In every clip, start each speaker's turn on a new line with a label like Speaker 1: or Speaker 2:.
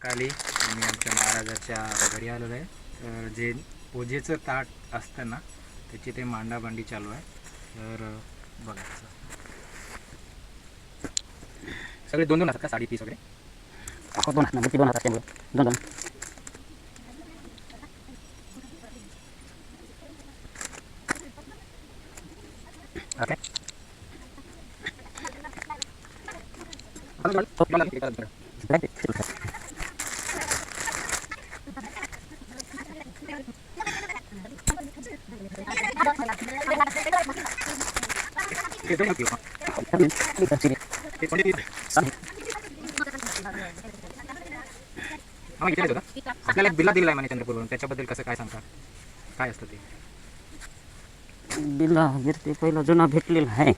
Speaker 1: महाकाली मी आमच्या महाराजाच्या घरी आलेलो आहे. तर जे पूजेचं ताट असतं ना त्याची ते मांडामांडी चालू आहे. तर बघा सगळे दोन दोन असतात का साडी पीस वगैरे?
Speaker 2: दोन दोन असतात दोन दोन.
Speaker 1: आपल्याला बिल्ला दिला आहे म्हणे चंद्रपूरवरून, त्याच्याबद्दल कसं काय सांगता? काय असतं ते
Speaker 2: बिल्ला वगैरे? ते पहिला जुना भेटलेला आहे.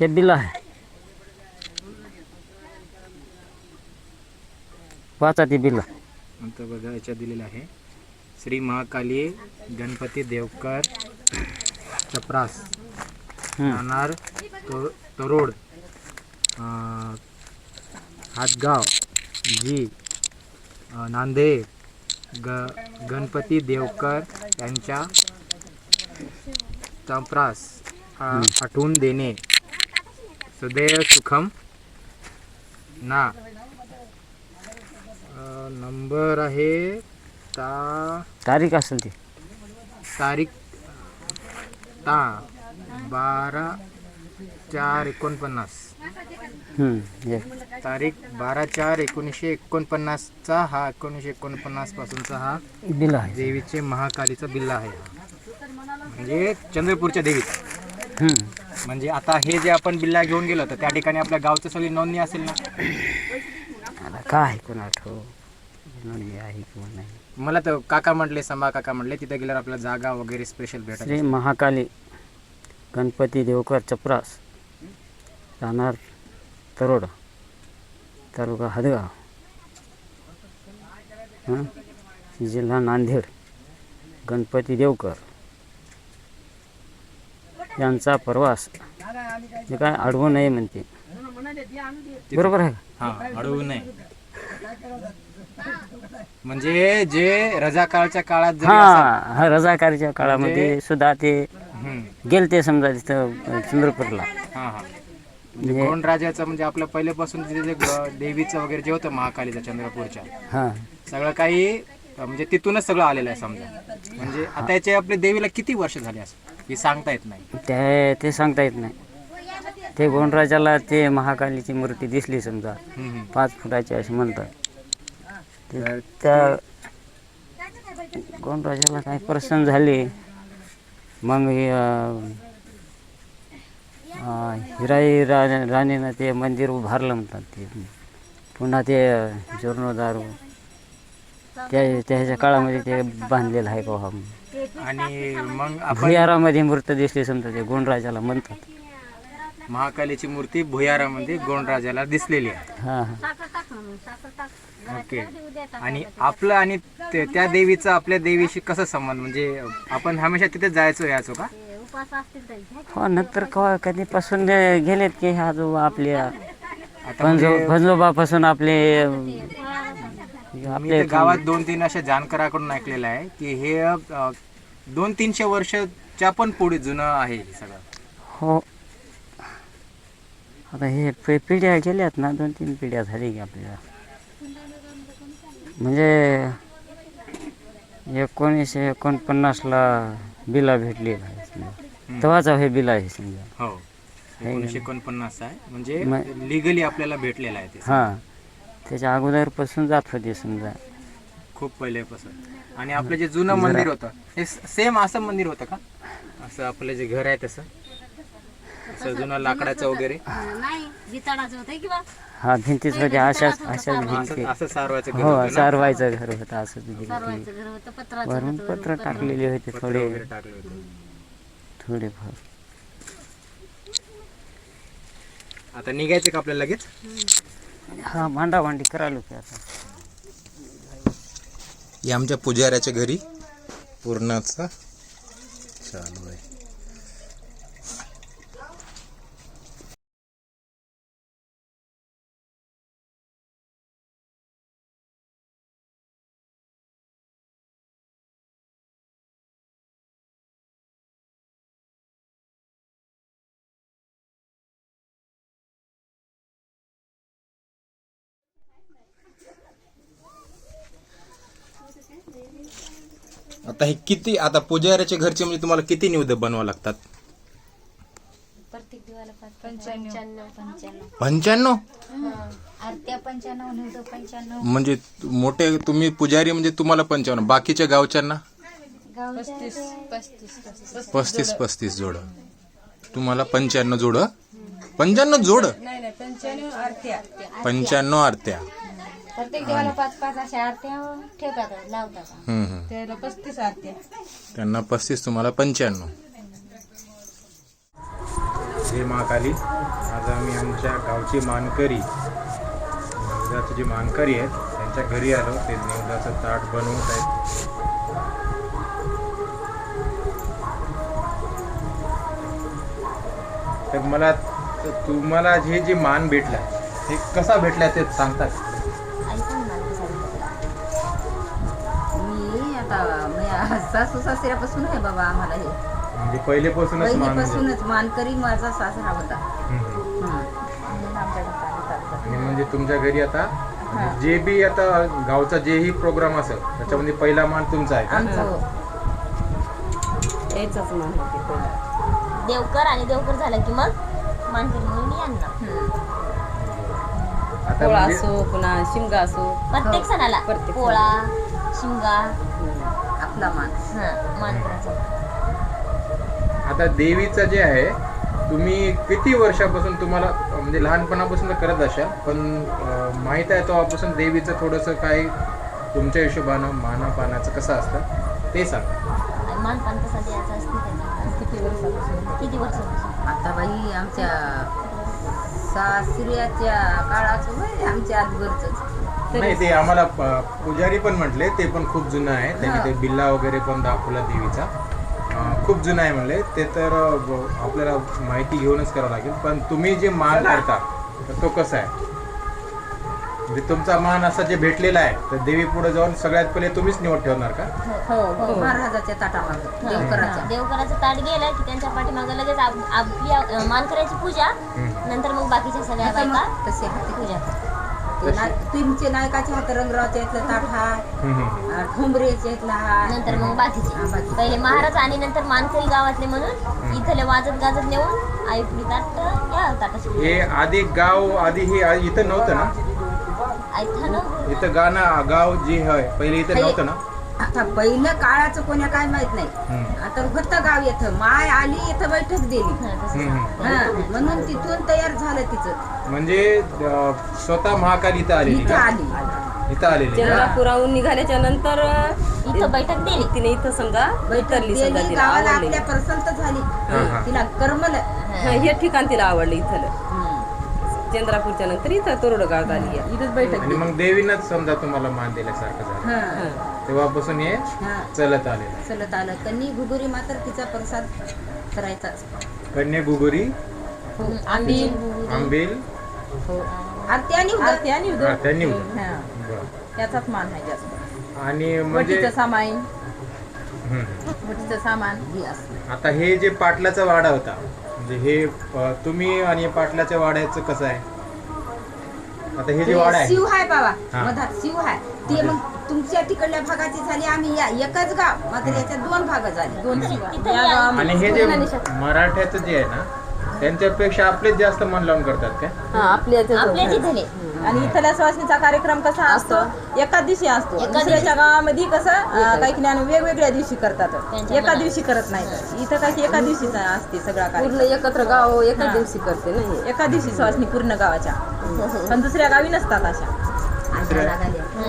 Speaker 2: हे बिल्ला आहे, वाचा ते बिल्ला.
Speaker 1: नंतर बघा याच्यात दिलेलं आहे श्री महाकाली गणपती देवकर चपरास राहणार तरोड हातगाव जी नांदेड गणपती देवकर यांच्या चपरास आठवून देणे सदैव सुखम ना. नंबर आहे
Speaker 2: तारीख असेल ती
Speaker 1: तारीख 12/4/49. तारीख 12/4/1949 चा हा 1949 पासूनचा हा
Speaker 2: बिल्ला आहे.
Speaker 1: देवीचे महाकालीचा बिल्ला आहे. म्हणजे चंद्रपूरच्या देवीचा. म्हणजे आता हे जे आपण बिल्ला घेऊन गेलो तर त्या ठिकाणी आपल्या गावचं सगळी नोंदणी असेल ना?
Speaker 2: काय कोणा आठव आहे किंवा नाही.
Speaker 1: मला तर काका म्हटले, संभा काका म्हटले तिथे गेल्यावर आपल्याला जागा वगैरे स्पेशल भेटत.
Speaker 2: श्री महाकाली गणपती देवकर चपरास राहणार तरोड तालुका हातगाव जिल्हा नांदेड गणपती देवकर यांचा प्रवास. हे काय अडवू नये म्हणते, बरोबर आहे?
Speaker 1: हां, अडवू नये म्हणजे जे रजाकाळच्या काळात
Speaker 2: हा रजाकारच्या काळामध्ये सुद्धा ते गेलते समजा तिथं चंद्रपूरला.
Speaker 1: गोंडराजाचं म्हणजे आपलं पहिल्यापासून जे देवीचं वगैरे जे होतं महाकालीचं चंद्रपूरच्या सगळं काही म्हणजे तिथूनच सगळं आलेलं आहे समजा. म्हणजे आता याच्या आपल्या देवीला किती वर्ष झाली असं हे सांगता येत नाही.
Speaker 2: ते सांगता येत नाही. ते गोंडराजाला ते महाकालीची मूर्ती दिसली समजा 5 फुटाची अशी म्हणतात. त्या गोंडराजाला काही प्रसन्न झाले. मग हिराई राणीनं ते मंदिर उभारलं म्हणतात. ते पुन्हा ते जीर्णोद्धार त्याच्या काळामध्ये ते बांधलेलं आहे का.
Speaker 1: आणि मग
Speaker 2: भुयारामध्ये मूर्ती दिसली समजा ते गोंडराजाला म्हणतात.
Speaker 1: महाकालीची मूर्ती भुयारामध्ये गोंडराजाला दिसलेली आहे. ओके. आणि आपलं आणि त्या देवीचा आपल्या देवीशी कसं संबंध? म्हणजे आपण हमेशा तिथे जायचो यायचो का?
Speaker 2: हो, नंतर कधीपासून गेलेत की ह्या जो आपल्या भंजोबापासून आपले
Speaker 1: गावात 2-3 अशा जानकराकडून ऐकलेलं आहे की हे 200-300 वर्षाच्या पण पुढे जुनं आहे हे सगळं.
Speaker 2: हो, आता हे पिढ्या गेल्यात ना, 2-3 पिढ्या झाली की आपल्याला. म्हणजे 1949ला बिला भेटलेला आहे समजा. तेव्हाचा हे बिला आहे समजा.
Speaker 1: हो, 1949 आहे म्हणजे लिगली आपल्याला भेटलेला आहे ते.
Speaker 2: हां, त्याच्या अगोदरपासून जात होते समजा,
Speaker 1: खूप पहिल्यापासून. आणि आपलं जे जुनं मंदिर होतं हे सेम असं मंदिर होतं का? असं आपलं जे घर आहे तसं असं जुनं लाकडाचं वगैरे?
Speaker 2: हा, भिंतीच होते अशाच भिंती.
Speaker 1: असं सारवायचं घर?
Speaker 2: हो, सारवायचं घर होतं असं. वरून पत्र टाकलेले होते थोडेफार.
Speaker 1: आता निघायचं का आपल्याला लगेच?
Speaker 2: हा, भांडाभांडी करायला की आता.
Speaker 1: आमच्या पुजाऱ्याच्या घरी पूर्णाचा चालू आहे. आता हे किती, आता पुजाऱ्याच्या घरचे म्हणजे तुम्हाला किती निवेद बनवावं लागतात?
Speaker 3: प्रत्येक दिवाला 95
Speaker 1: 95?
Speaker 3: आरत्या 95 निवड 95
Speaker 1: म्हणजे मोठे तुम्ही पुजारी म्हणजे तुम्हाला 55, बाकीच्या गावच्यांना
Speaker 3: गावच्या
Speaker 1: 35 जोड, तुम्हाला 95 जोड. 95 जोड, 95 आरत्या.
Speaker 3: प्रत्येक देवाला 5-5 अशा आरत्या ठेवतात, लावतात.
Speaker 4: त्याला 35 आरत्या.
Speaker 1: त्यांना 35, तुम्हाला 95. जय महाकाली. आज आम्ही आमच्या गावची मानकरी, निवदाचे जे मानकरी आहेत त्यांच्या घरी आलो. ते निवदाचं ताट बनवत आहेत. तर मला तुम्हाला जे मान भेटला हे कसा भेटला ते सांगतात?
Speaker 4: मी आता सासू सासऱ्यापासून आहे बाबा आम्हाला हे.
Speaker 1: म्हणजे पहिलेपासूनच मान म्हणजे.
Speaker 4: पहिल्यापासूनच मानकरी माझा सासरा होता.
Speaker 1: आणि म्हणजे तुमच्या घरी आता जे बी आता गावचा जेही प्रोग्राम असेल त्याच्यामध्ये पहिला मान तुमचा आहे का?
Speaker 4: याचाच मान होते पहिला.
Speaker 3: देवकर आणि देवकर झालं की मग मानकरी म्हणून यांना
Speaker 1: आता
Speaker 4: पोळा
Speaker 1: म्हणजे
Speaker 4: असो पुन्हा शिमगा असो
Speaker 3: प्रत्येक सणाला
Speaker 4: प्रत्येक
Speaker 3: पोळा शिमगा
Speaker 4: आपला मान.
Speaker 3: मानकराचा.
Speaker 1: आता देवीचं जे आहे तुम्ही किती वर्षापासून, तुम्हाला म्हणजे लहानपणापासून तर करत असाल, पण माहीत आहे तेव्हापासून देवीचं थोडंसं काय तुमच्या हिशोबानं मानापानाचं कसं असतं ते सांग.
Speaker 3: मानपान कसा द्यायचा असते त्याचा?
Speaker 4: किती वर्षापासून?
Speaker 3: किती वर्षापासून?
Speaker 4: आता बाई आमच्या सासऱ्याच्या काळाचं वय आमच्या आजवरच.
Speaker 1: नाही, ते आम्हाला पुजारी पण म्हटले, ते पण खूप जुनं आहे. त्यांनी ते बिल्ला वगैरे पण दाखवला देवीचा, खूप जुना आहे म्हणले. ते तर आपल्याला माहिती घेऊनच करावं लागेल. पण तुम्ही जे मान करता तर तो कसा आहे, म्हणजे तुमचा मान असा जे भेटलेला आहे तर देवी पुढे जाऊन सगळ्यात पहिले तुम्हीच निवड ठेवणार का?
Speaker 4: हो महाराजाच्या ताटामागं देवकराच्या.
Speaker 3: देवकराचं ताट गेलं की त्यांच्या पाठीमागं लगेच आपली मानकऱ्याची पूजा, नंतर मग बाकीच्या सगळ्या बायका
Speaker 4: तसे हाती
Speaker 3: पूजा.
Speaker 4: तुमचे नायकाचे हात रंगरावच्या इथलं ताट हा, ठोंबरेच्या इथला हा,
Speaker 3: नंतर मग बाकीचे
Speaker 4: बाकीचे.
Speaker 3: पहिले महाराज आणि नंतर मानकरी गावातले म्हणून इथले वाजत गाजत नेऊन आई पुढे ताट या ताटाची
Speaker 1: हे आधी गाव, आधी हे इथं नव्हतं ना? इथं गाव जे आहे पहिले इथं नव्हतं ना?
Speaker 4: आता पहिलं काळाचं कोण्या काय माहित नाही. आता होतं गाव येतं, माय आली इथं बैठक दिली, म्हणून तिथून तयार झालं तिचं.
Speaker 1: म्हणजे स्वतः महाकाली इथं आलेली
Speaker 4: इथं
Speaker 1: का?
Speaker 4: आली,
Speaker 1: इथं आलेली का?
Speaker 5: चंद्रापुराहून निघाल्याच्या नंतर
Speaker 3: इथं बैठक दिली.
Speaker 5: तिने इथं समजा
Speaker 4: बैठक
Speaker 5: बैठरली, समजा
Speaker 4: दिली,
Speaker 5: तिला
Speaker 4: गावाला
Speaker 5: आवडली.
Speaker 4: आपल्या प्रसंत झाली,
Speaker 1: हा.
Speaker 4: तिला करमलं.
Speaker 5: हे ठिकाण तिला आवडलं इथलं. चंद्रापूरच्या नंतर इथं तोरड गावात आली आहे.
Speaker 4: इथंच बैठक
Speaker 1: आणि
Speaker 4: दिली.
Speaker 1: मग देवीनंच समजा तुम्हाला मान दिल्यासारखं झालं,
Speaker 4: हा,
Speaker 1: तेव्हापासून हे
Speaker 4: हा.
Speaker 1: चलत आलेलं.
Speaker 4: चलत आलं. कन्नी घुगुरी मात्र तिचा प्रसाद करायचा.
Speaker 1: कन्या गुगुरी, आंबील,
Speaker 4: आरती आणि उदक.
Speaker 5: आरती आणि उदक.
Speaker 1: त्यांनी
Speaker 5: त्याचाच मान आहे जास्त.
Speaker 1: आणि म्हणजे
Speaker 5: सामाईन,
Speaker 1: हम्म.
Speaker 5: वटीचं सामान
Speaker 4: हे असं.
Speaker 1: आता हे जे पाटलाचा वाडा होता, म्हणजे हे तुम्ही आणि पाटलाच्या वाड्याचं कसं आहे? आता हे जे वाडा आहे
Speaker 4: शिव आहे बाबा,
Speaker 1: हा.
Speaker 4: मधात शिव आहे ते. मग तुमच्या तिकडल्या भागाची झाली, आम्ही या एकच गाव, मात्र याच्यात 2 भाग झाले. 2
Speaker 3: तिथं या.
Speaker 1: आणि हे जे मराठ्याचं जे आहे ना त्यांच्यापेक्षा आपलेच जास्त मन लावून करतात काय?
Speaker 3: आपल्या जिथे
Speaker 5: आणि इथल्या सुवासिनीचा कार्यक्रम कसा असतो? एका दिवशी असतो.
Speaker 3: एका
Speaker 5: दुसऱ्याच्या गावामध्ये कसं काही ज्ञान वेगवेगळ्या दिवशी करतात,
Speaker 3: त्यांच्या
Speaker 5: एका
Speaker 3: मनात.
Speaker 5: दिवशी करत नाही. इथं काही एका दिवशीच असते सगळा
Speaker 6: पूर्ण
Speaker 5: कार्यक्रम.
Speaker 6: एकत्र गाव एका दिवशी करते ना हे.
Speaker 5: एका दिवशी सुवासिनी पूर्ण गावाच्या, पण दुसऱ्या गावी नसतात अशा.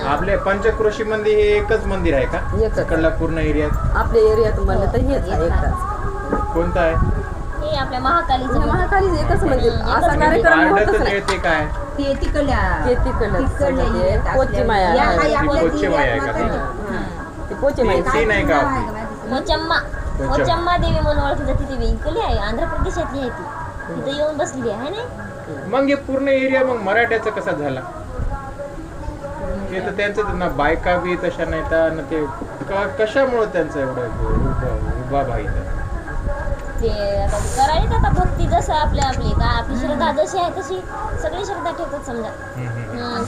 Speaker 1: आपले पंचक्रोशी मध्ये हे एकच मंदिर आहे का?
Speaker 6: एकच.
Speaker 1: इकडला पूर्ण एरियात
Speaker 6: आपल्या एरियात म्हणलं तर हेच आहे एकदाच.
Speaker 1: कोणता आहे?
Speaker 3: हे आपल्या महाकालीचं
Speaker 6: महाकाली एकच मंदिर. असा कार्यक्रम
Speaker 1: पारडं
Speaker 6: होतच
Speaker 1: तर
Speaker 6: नाही.
Speaker 1: ते काय?
Speaker 4: ते तिकडल्या
Speaker 6: ते तिकडलं समजा ते पोची माया
Speaker 4: या
Speaker 6: आहे.
Speaker 4: हाय आपल्या
Speaker 1: पोची माया आहे
Speaker 4: जिल्ह्यात
Speaker 1: का
Speaker 4: मात्र
Speaker 1: ती?
Speaker 6: ते पोची माया.
Speaker 1: ती नाही का आपली?
Speaker 3: मोचम्मा मोचम्मा देवी म्हणून ओळखली जाते. ती इकडली आहे, आंध्र प्रदेशातली आहे ती. तिथं येऊन बसलेली आहे ना.
Speaker 1: मग हे पूर्ण एरिया मग मराठ्याचा कसा झाला? ते तर त्यांचं ना बायका बी तशा नाही तर ना ते कशामुळे त्यांचं एवढं उभा भाई?
Speaker 3: ते आता करायचं आता भक्ती जसं कसं आपली श्रद्धा जशी आहे तशी सगळी श्रद्धा ठेवतात समजा.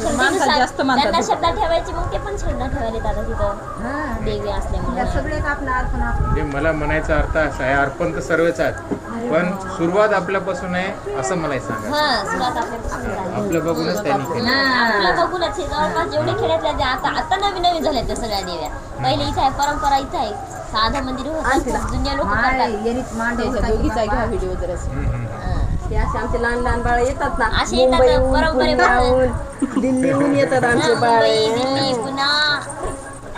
Speaker 3: श्रद्धेनुसार त्यांना श्रद्धा ठेवायची मग ते पण श्रद्धा ठेवायला आता तिथं देवी असल्यामुळे.
Speaker 4: सगळे आपला अर्पण
Speaker 1: म्हणजे मला म्हणायचा अर्थ असा आहे, अर्पण तर सर्वच आहेत पण सुरुवात आपल्यापासून आहे असं मला सांगा.
Speaker 3: हा सुरुवात आपल्यापासून झाली.
Speaker 1: आपलं बघूनच त्यांनी केलं.
Speaker 3: आपलं बघूनच हे जवळपास जेवढे खेड्यातल्या त्या आता नवीन झाल्या त्या सगळ्या देव्या. पहिले इथं आहे परंपरा, इथं आहे साधं मंदिर होतं, जुन्या लोक करतात.
Speaker 6: दोघीचा घ्या व्हिडिओ जर ते असे आमचे लहान लहान बाळ येतात ना,
Speaker 3: असे येतात ना,
Speaker 6: मुंबईहून,
Speaker 3: परंपरेपासून.
Speaker 6: पुण्याहून, दिल्लीहून येतात आमचे बाळ.
Speaker 3: दिल्ली, पुन्हा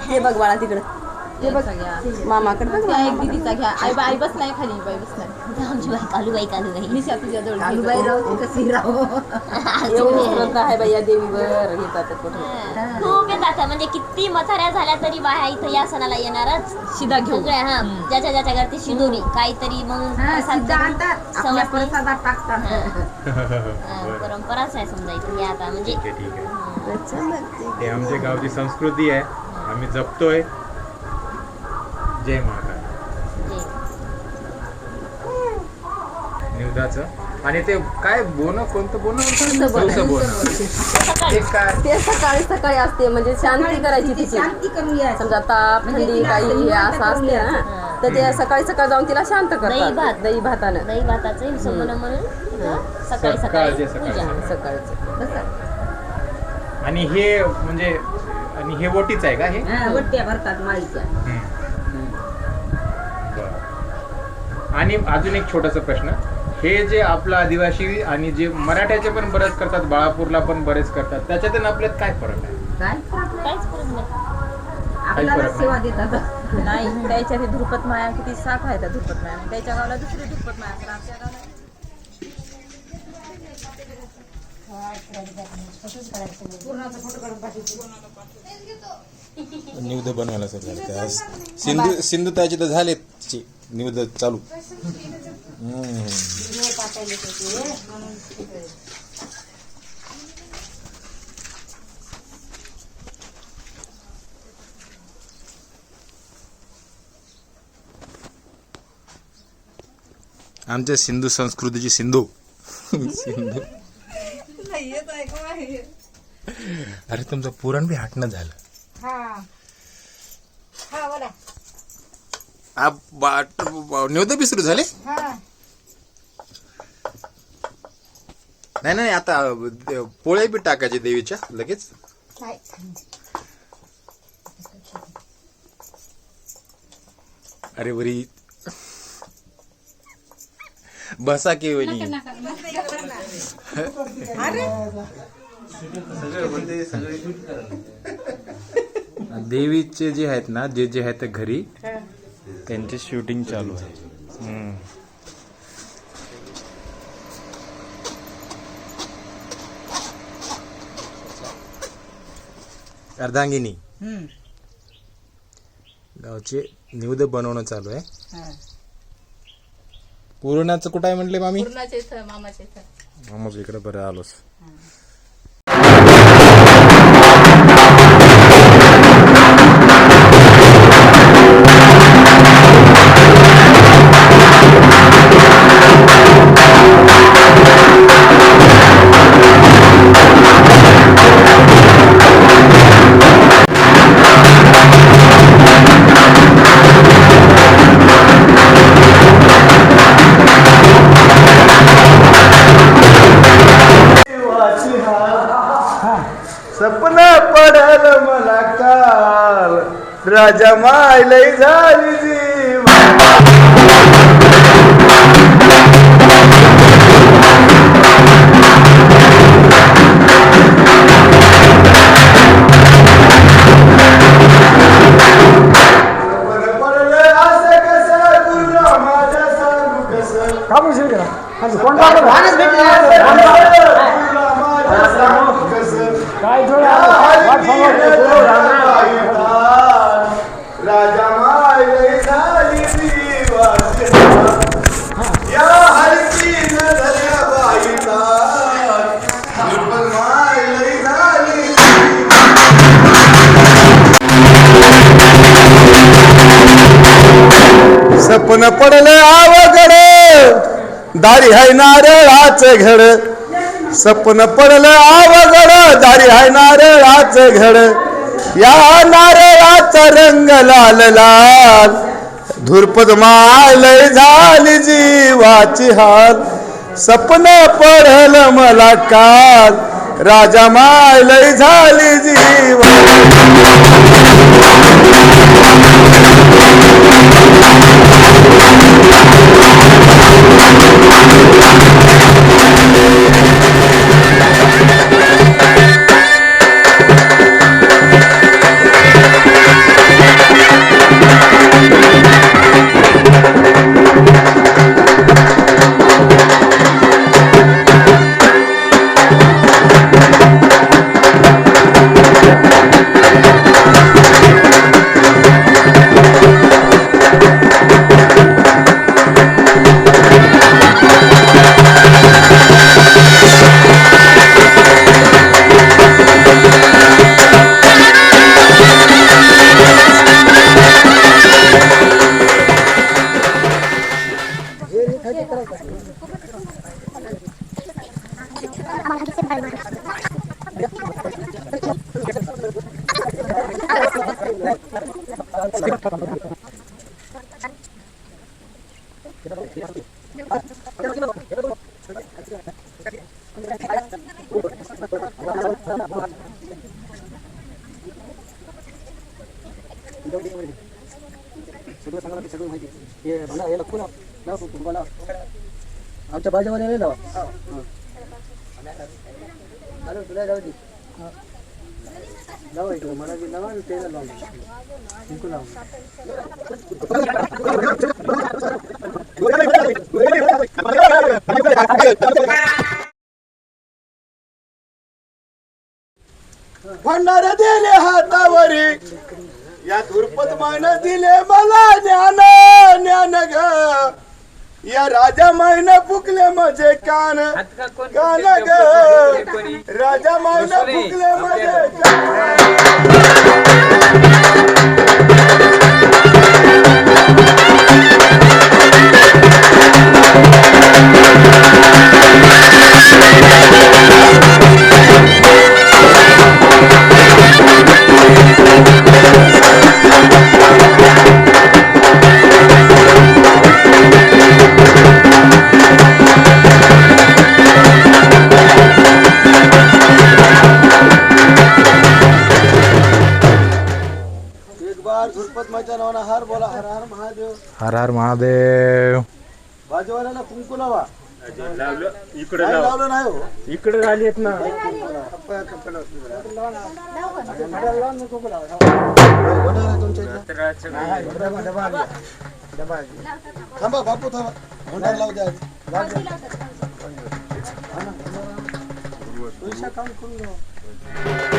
Speaker 6: हे बघ बाळा तिकडं, ते बघ मामाकडे बघ.
Speaker 5: एक दीदीचा घ्या. आई बस नाही खाली, बाई बस नाही.
Speaker 3: आमची बाई कालूबाई
Speaker 5: निशा तुझ्या जवळ
Speaker 4: कालूबाई राहू कशी राहू.
Speaker 6: एवढी श्रद्धा आहे बाई या देवीवर. येतात कुठे
Speaker 3: खूप येतात म्हणजे किती म्हाताऱ्या झाल्या तरी बाया इथं या सणाला येणारच.
Speaker 5: शिदा घेऊ.
Speaker 3: सगळ्या हा ज्याच्या घरती शिदोरी काहीतरी मग प्रसाद
Speaker 4: सिद्ध आणतात आपल्या
Speaker 3: समजते.
Speaker 4: प्रसादात टाकतात.
Speaker 3: परंपराच आहे समजा इथे आता म्हणजे.
Speaker 1: ठीक आहे. ते आमच्या गावची संस्कृती आहे, आम्ही जपतोय. जय महाकाल. निवदाचं आणि ते काय बोन कोणतं बोन
Speaker 3: सकाळी
Speaker 6: ते सकाळी सकाळी असते म्हणजे शांती करायची तिची.
Speaker 4: शांती करूया.
Speaker 6: समजा ताप थंडी काही हे असं असते ना, तर ते सकाळी सकाळी जाऊन तिला शांत करतात दही भातानं.
Speaker 3: दही भाताचं हिशोबन म्हणून सकाळी
Speaker 1: सकाळी
Speaker 3: पूजा.
Speaker 6: सकाळचं
Speaker 1: आणि हे म्हणजे आणि हे वटीच आहे का हे?
Speaker 4: वट्ट्या भरतात माळीच्या.
Speaker 1: आणि अजून एक छोटासा प्रश्न, हे जे आपलं आदिवासी आणि जे मराठ्याचे पण बरेच करतात, बाळापूरला पण बरेच करतात, त्याच्यातून आपल्यात काय फरक आहे?
Speaker 4: काय
Speaker 3: काहीच फरक नाही.
Speaker 4: आपल्याला
Speaker 1: फरक
Speaker 4: सेवा देतात.
Speaker 5: नाही त्याच्या ते धुरपत माया किती साख आहे त्या धुरपत माया. त्याच्या गावाला दुसरी धुरपत माया असतात, आमच्या गावाला
Speaker 7: निवद बनवायला सर सिंधू ताची तर झाले निवद चालू. आमच्या सिंधू संस्कृतीची सिंधू सिंधू. अरे तुमचं पुरण बी हटणं झालं. निवद बी सुरू झाले. नाही आता पोळ्या बी टाकायचे देवीच्या लगेच. अरे बरी बसा की वनी. देवीचे जे आहेत ना, जे आहेत घरी त्यांचे शूटिंग चालू आहे. अर्धांगिनी गावचे निवद बनवणं चालू आहे. पुरणाचं कुठं आहे म्हटले मामी?
Speaker 5: पूर्णाच्या इथं मामाच्या इथं.
Speaker 7: मामाच्या इकडे बरं आलोच.
Speaker 8: सपना पडल मला काल राजा माय लय झाली जीव. पडलं असं कसं तुला माझ्या सांगू कसं. राजा माय लय झाली जीवासना या हरकी नजऱ्या बाईला माय लय झाली. सपन पडलं आवगड दारी हाय नारळाचं घड सपन पडलं आवगड दारी हाय नारळाचं घड या नारळाचा रंग लाल लाल धुरपद मालय झाली जीवाची हाल सपन पडलं मला काल राजा मालय झाली जीवा
Speaker 9: आमच्या बाजूमध्ये जाऊ मला
Speaker 8: भंडार दिले हातावरी या धुरपद मान दिले मला ज्ञान ज्ञान ग या राजा मायन फुकले माझे कान कान ग राजा मायन फुकले माझे कान
Speaker 7: हर हर महादेव.
Speaker 8: बाजूवाल्याला कुंकू लावा इकडे लावलं नाही हो
Speaker 9: इकडे आलीत ना
Speaker 8: थांबा बापू थांबा भंडार लावू द्या पैसा काम करून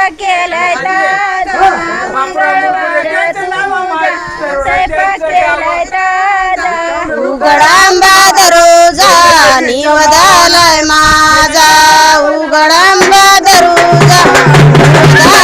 Speaker 4: स्वयंपाक केलाय ताजा स्वयंपाक केलाय ताजा
Speaker 6: उघडांबा दरोजा निवदालाय माझा उघडांबा दरोजा निवदालाय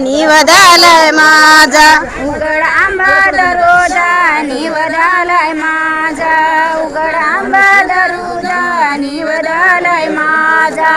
Speaker 6: निवदालाय माझा
Speaker 4: उघड आंबा दरोजा निवदालाय माझा उघड आंबा दरोजा निवदालाय माझा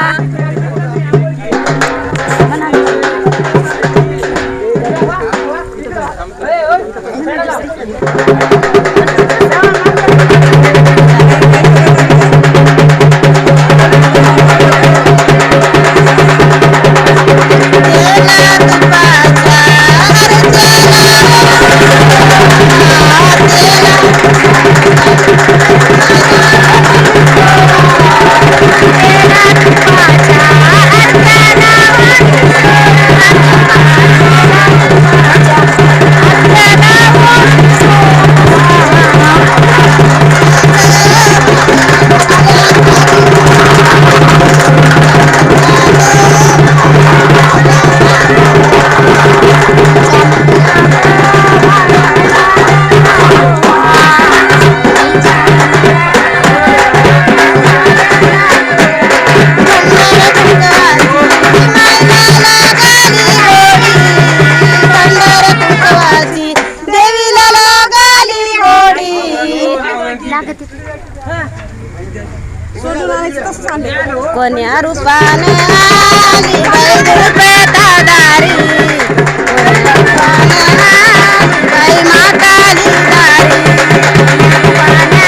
Speaker 6: कोण्या रूपाने आली बाई गुळपेटा दारी, कोण्या रूपाने आली बाई महाकाली दारी, रूपाने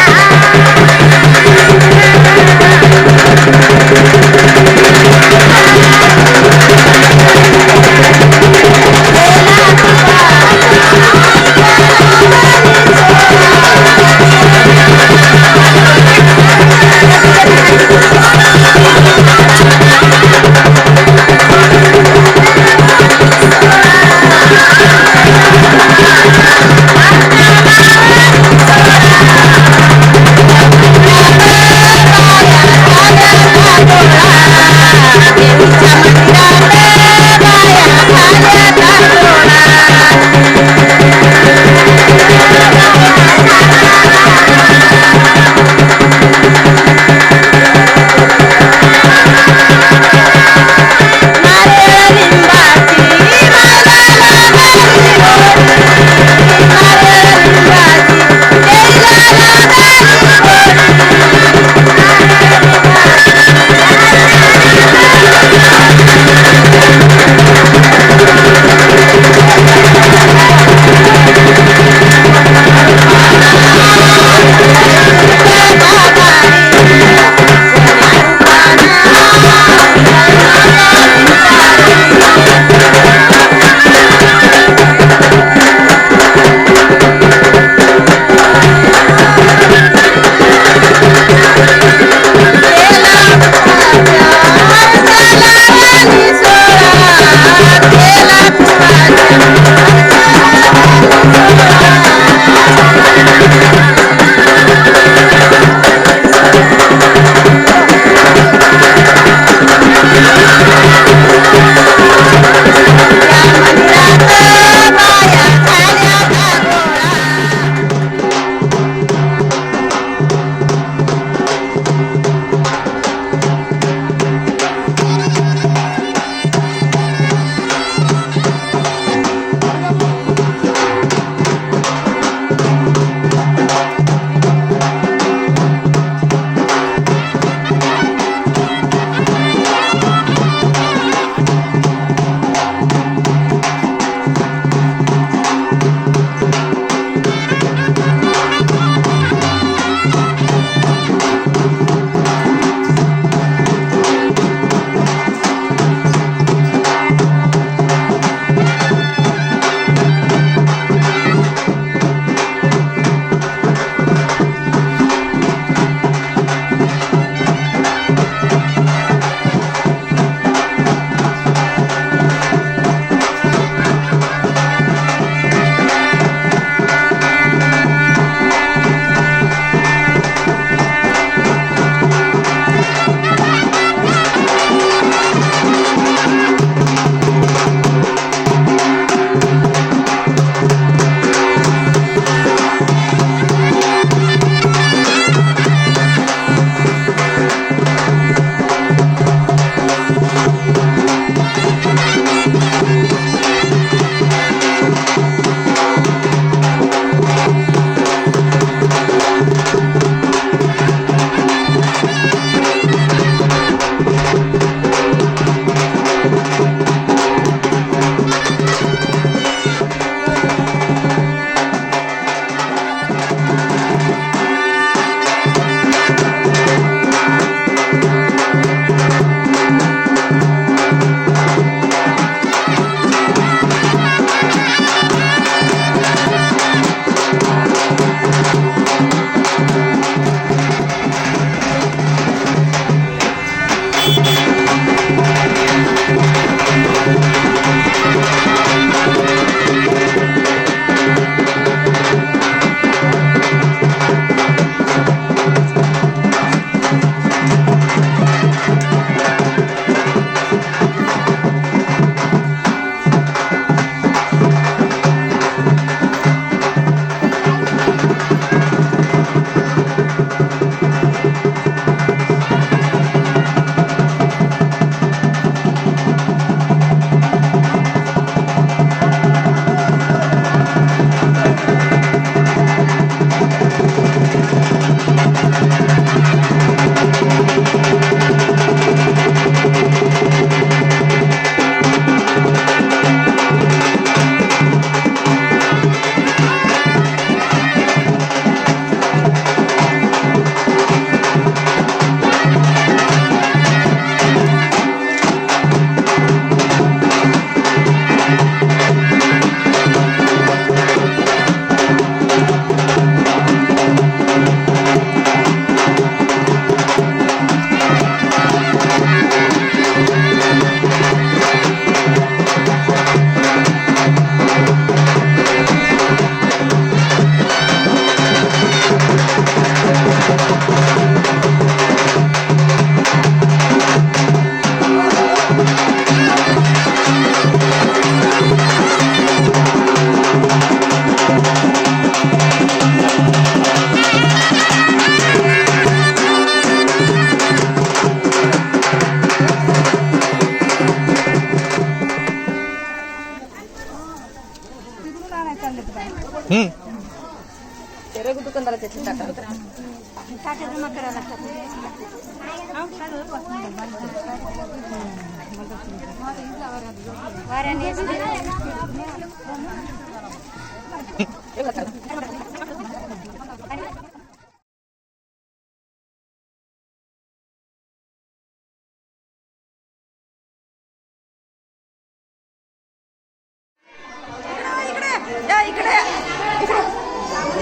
Speaker 6: ते रघु दुकानदाराच्या टाका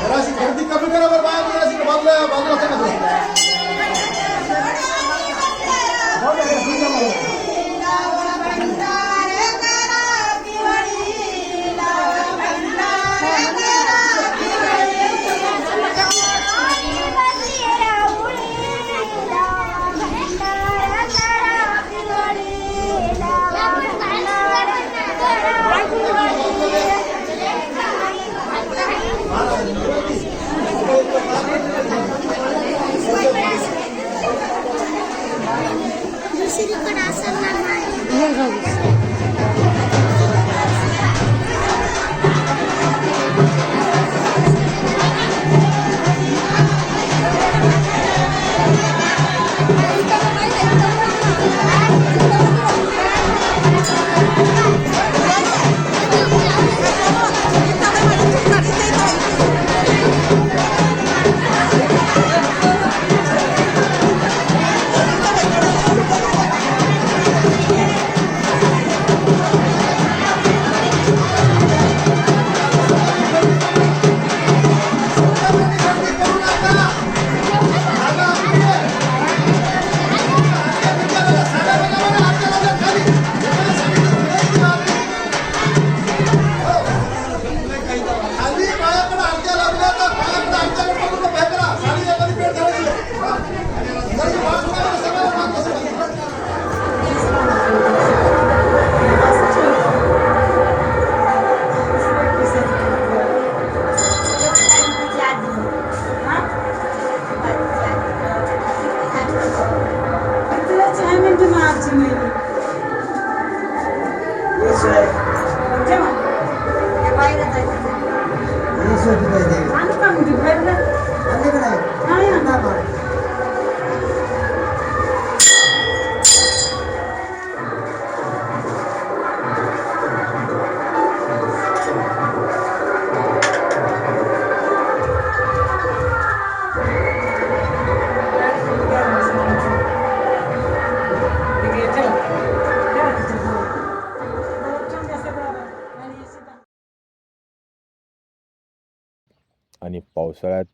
Speaker 8: जराशी गर्दी कमी करा बरं बाया, जराशी बाजूला करा.
Speaker 10: आणि पावसाळ्यात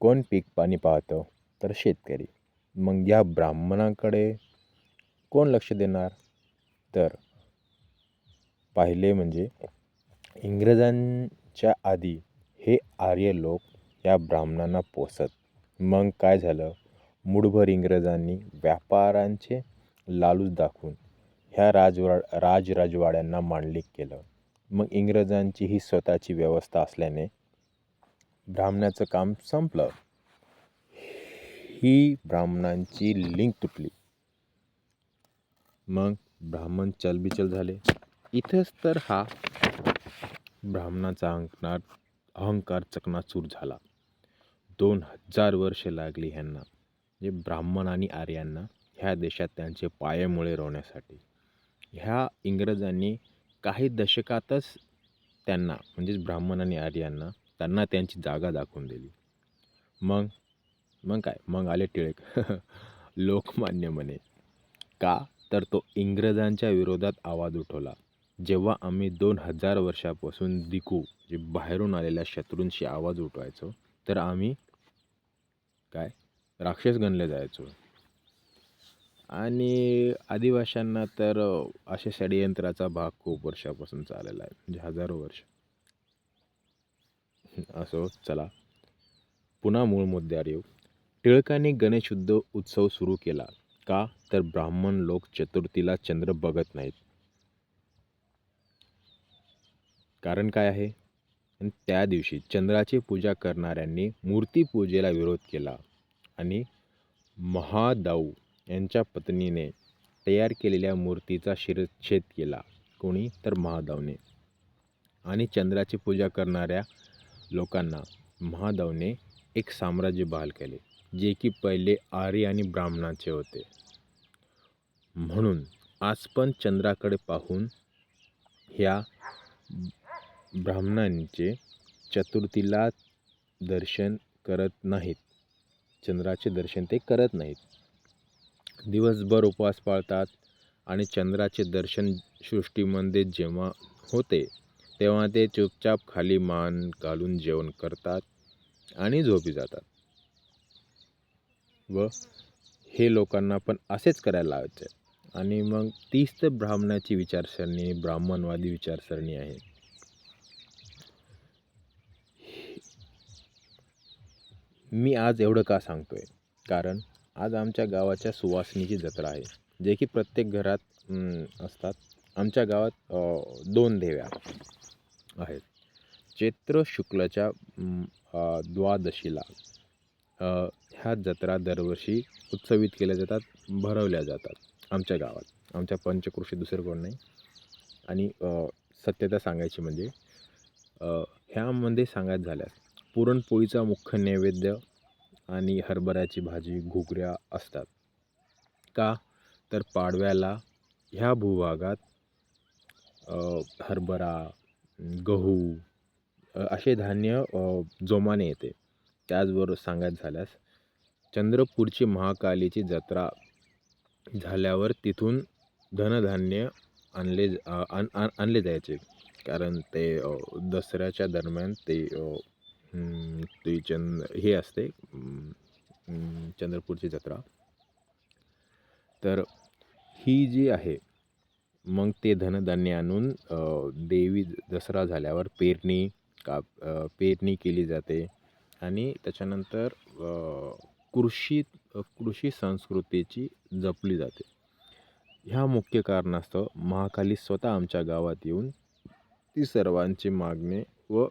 Speaker 10: कोण पीक पाणी पाहतं तर शेतकरी. मग या ब्राह्मणाकडे कोण लक्ष देणार? तर पाहिले म्हणजे इंग्रजांच्या आधी हे आर्य लोक या ब्राह्मणांना पोसत. मग काय झालं, मूठभर इंग्रजांनी व्यापारांचे लालूच दाखवून ह्या राजवाड्यांना मांडलिक केलं. मग इंग्रजांची ही स्वतःची व्यवस्था असल्याने ब्राह्मणाचं काम संपलं. ही ब्राह्मणांची लिंक तुटली. मग ब्राह्मण चलबिचल झाले. इथंच तर हा ब्राह्मणाचा अहंकार चकनाचूर झाला. 2000 वर्षे लागली ह्यांना, म्हणजे ब्राह्मण आणि आर्यांना ह्या देशात त्यांचे पायमुळे रोवण्यासाठी. ह्या इंग्रजांनी काही दशकातच त्यांना म्हणजेच ब्राह्मण आणि आर्यांना त्यांना त्यांची जागा दाखवून दिली. मग काय, मग आले टिळक. लोकमान्य म्हणे. का तर तो इंग्रजांच्या विरोधात आवाज उठवला. जेव्हा आम्ही 2000 वर्षापासून दिकू जे बाहेरून आलेल्या शत्रूंशी आवाज उठवायचो तर आम्ही काय राक्षस गणले जायचो. आणि आदिवाशांना तर अशा षडयंत्राचा भाग खूप वर्षापासून चाललेला आहे, म्हणजे हजारो वर्ष. असो, चला पुन्हा मूळ मुद्द्यावर येऊ. टिळकांनी गणेश उत्सव सुरू केला. का तर ब्राह्मण लोक चतुर्थीला चंद्र बघत नाहीत. कारण काय आहे? आणि त्या दिवशी चंद्राची पूजा करणाऱ्यांनी मूर्तीपूजेला विरोध केला आणि महादाऊ यांच्या पत्नीने तयार केलेल्या मूर्तीचा शिरच्छेद केला. कोणी? तर महादाऊने. आणि चंद्राची पूजा करणाऱ्या लोकांना महादेवने एक साम्राज्य बहाल केले, जे की पहिले आर्य आणि ब्राह्मणाचे होते. म्हणून आज पण चंद्राकडे पाहून ह्या ब्राह्मणांचे चतुर्थीला दर्शन करत नाहीत. चंद्राचे दर्शन ते करत नाहीत. दिवसभर उपवास पाळतात आणि चंद्राचे दर्शन सृष्टीमध्ये जेव्हा होते तेव्हा ते चुपचाप खाली मान घालून जेवण करतात आणि झोपी जातात. व हे लोकांना पण असेच करायला लावायचे. आणि मग तीच तर ब्राह्मणाची विचारसरणी, ब्राह्मणवादी विचारसरणी आहे. मी आज एवढं का सांगतोय? कारण आज आमच्या गावाच्या सुवासिनीची जत्रा आहे, जे की प्रत्येक घरात असतात. आमच्या गावात 2 देव्या आहेत. चैत्र शुक्लाच्या द्वादशीला ह्या जत्रा दरवर्षी उत्सवित केल्या जातात, भरवल्या जातात आमच्या गावात. आमच्या पंचक्रोशी दुसरं कोण नाही. आणि सत्यता सांगायची म्हणजे ह्यामध्ये सांगायचं झाल्यास पुरणपोळीचा मुख्य नैवेद्य आणि हरभऱ्याची भाजी, घुगऱ्या असतात. का तर पाडव्याला ह्या भूभागात हरभरा, गहू असे धान्य जोमाने येते. त्याचबरोबर सांगायचं झाल्यास चंद्रपूरची महाकालीची जत्रा झाल्यावर तिथून धनधान्य आणले जायचे. कारण ते दसऱ्याच्या दरम्यान ते हे असते चंद्रपूरची जत्रा. तर ही जी आहे मग ते धनधान्य आणून देवी दसरा झाल्यावर पेरणी केली जाते. आणि त्याच्यानंतर कृषी संस्कृतीची जपली जाते. ह्या मुख्य कारणास्तव महाकाली स्वतः आमच्या गावात येऊन ती सर्वांची मागणी व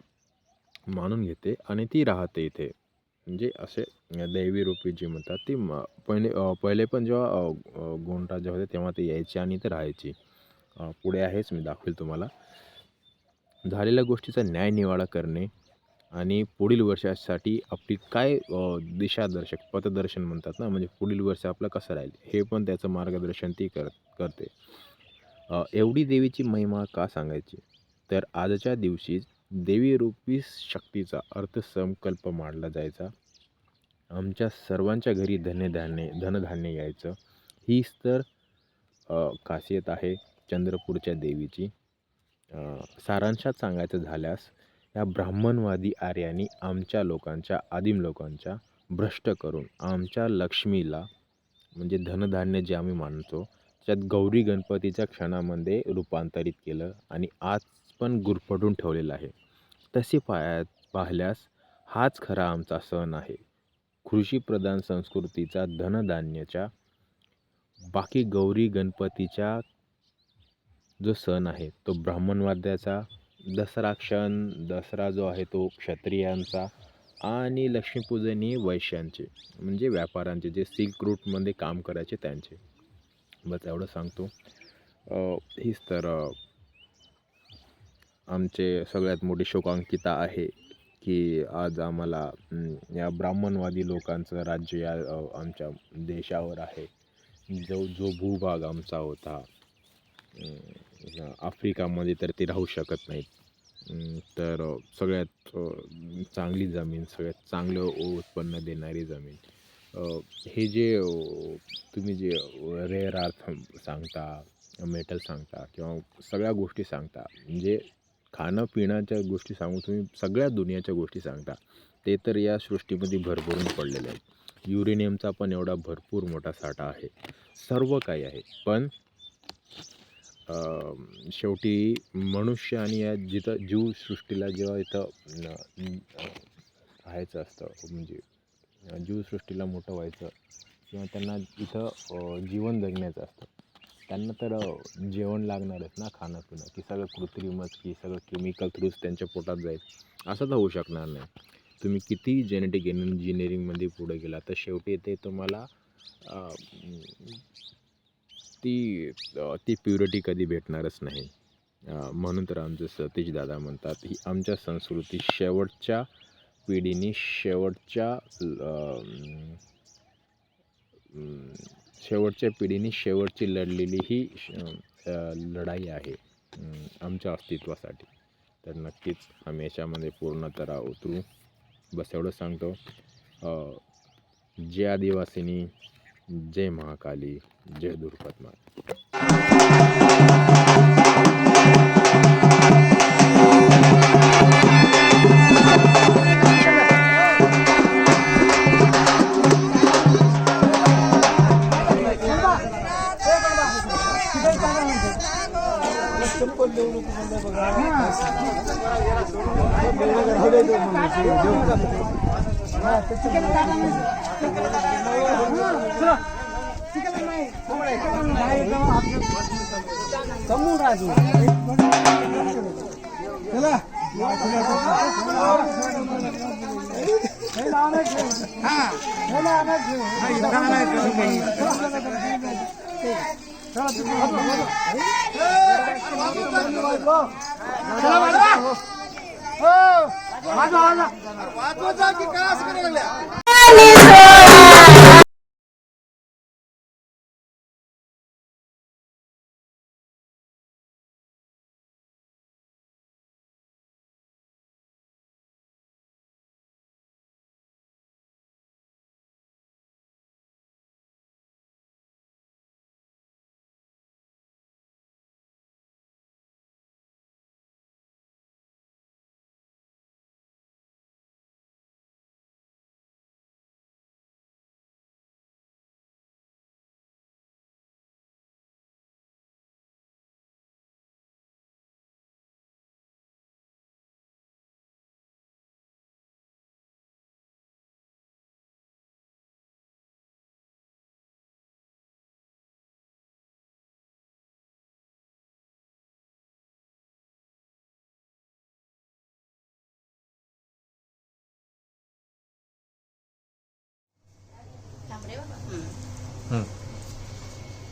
Speaker 10: मानून घेते आणि ती राहते इथे. म्हणजे असे दैवी रूपी जी म्हणतात ती पहिले पण जेव्हा गोंडराजे होते तेव्हा ते यायचे आणि ते राहायची. पुढे आहेच, मी दाखवेल तुम्हाला. झालेल्या गोष्टीचा न्यायनिवाडा करणे आणि पुढील वर्षासाठी आपली काय दिशादर्शक पथदर्शन म्हणतात ना, म्हणजे पुढील वर्ष आपलं कसं राहील हे पण त्याचं मार्गदर्शन ती करते. एवढी देवीची महिमा का सांगायची? तर आजच्या दिवशी देवी रूपी शक्तीचा अर्थसंकल्प मांडला जायचा. आमच्या सर्वांच्या घरी धनधान्य यायचं. हीच तर खासियत आहे चंद्रपूरच्या देवीची. सारांशात सांगायचं झाल्यास या ब्राह्मणवादी आर्यांनी आमच्या लोकांच्या, आदिम लोकांच्या भ्रष्ट करून आमच्या लक्ष्मीला, म्हणजे धनधान्य जे आम्ही मानतो त्यात गौरी गणपतीच्या क्षणामध्ये रूपांतरित केलं आणि आज पण गुरफटून ठेवलेलं आहे. तसे पाहिल्यास हाच खरा आमचा सण आहे. कृषीप्रधान संस्कृतीचा धनधान्याच्या, बाकी गौरी गणपतीच्या जो सण आहे तो ब्राह्मणवाद्याचा, दसरा जो आहे तो क्षत्रियांचा आणि लक्ष्मीपूजन ही वैश्यांचे, म्हणजे व्यापाऱ्यांचे, जे सिल्क रूटमध्ये काम करायचे त्यांचे. बस एवढं सांगतो. हीच तर आमचे सगळ्यात मोठी शोकांकिता आहे की आज आम्हाला या ब्राह्मणवादी लोकांचं राज्य या आमच्या देशावर आहे. जो भूभाग आमचा होता आफ्रिकामध्ये तर ते राहू शकत नाहीत. तर सगळ्यात चांगली जमीन, सगळ्यात चांगलं उत्पन्न देणारी जमीन, हे जे तुम्ही जे रेअर अर्थ सांगता, मेटल सांगता किंवा सगळ्या गोष्टी सांगता, म्हणजे खाणं पिण्याच्या गोष्टी सांगून तुम्ही सगळ्या दुनियाच्या गोष्टी सांगता, ते तर या सृष्टीमध्ये भरभरून पडलेले आहेत. युरेनियमचा पण एवढा भरपूर मोठा साठा आहे, सर्व काही आहे. पण शेवटी मनुष्य आणि या जिथं जीवसृष्टीला जेव्हा इथं राहायचं असतं, म्हणजे जीवसृष्टीला मोठं व्हायचं किंवा त्यांना इथं जीवन जगण्याचं असतं, त्यांना तर जेवण लागणारच ना, खाणं पिणं, की सगळं कृत्रिमच, की सगळं केमिकल थ्रूच त्यांच्या पोटात जाईल, असं तर होऊ शकणार नाही. तुम्ही किती जेनेटिक इंजिनिअरिंगमध्ये पुढे गेला तर शेवटी ते तुम्हाला ती प्युरिटी कधी भेटणारच नाही. म्हणून तर आमचं सतीश दादा म्हणतात ही आमच्या संस्कृती शेवटच्या पिढीने शेवटची लढलेली ही लढाई आहे आमच्या अस्तित्वासाठी. तर नक्कीच आम्ही याच्यामध्ये पूर्णतः उतरू. बस एवढं सांगतो. जय आदिवासीनी, जय महाकाली, जय दुर्पद माता.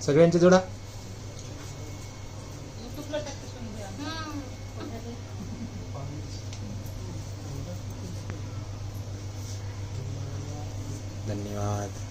Speaker 1: सगळ्यांच्या जोडा. धन्यवाद.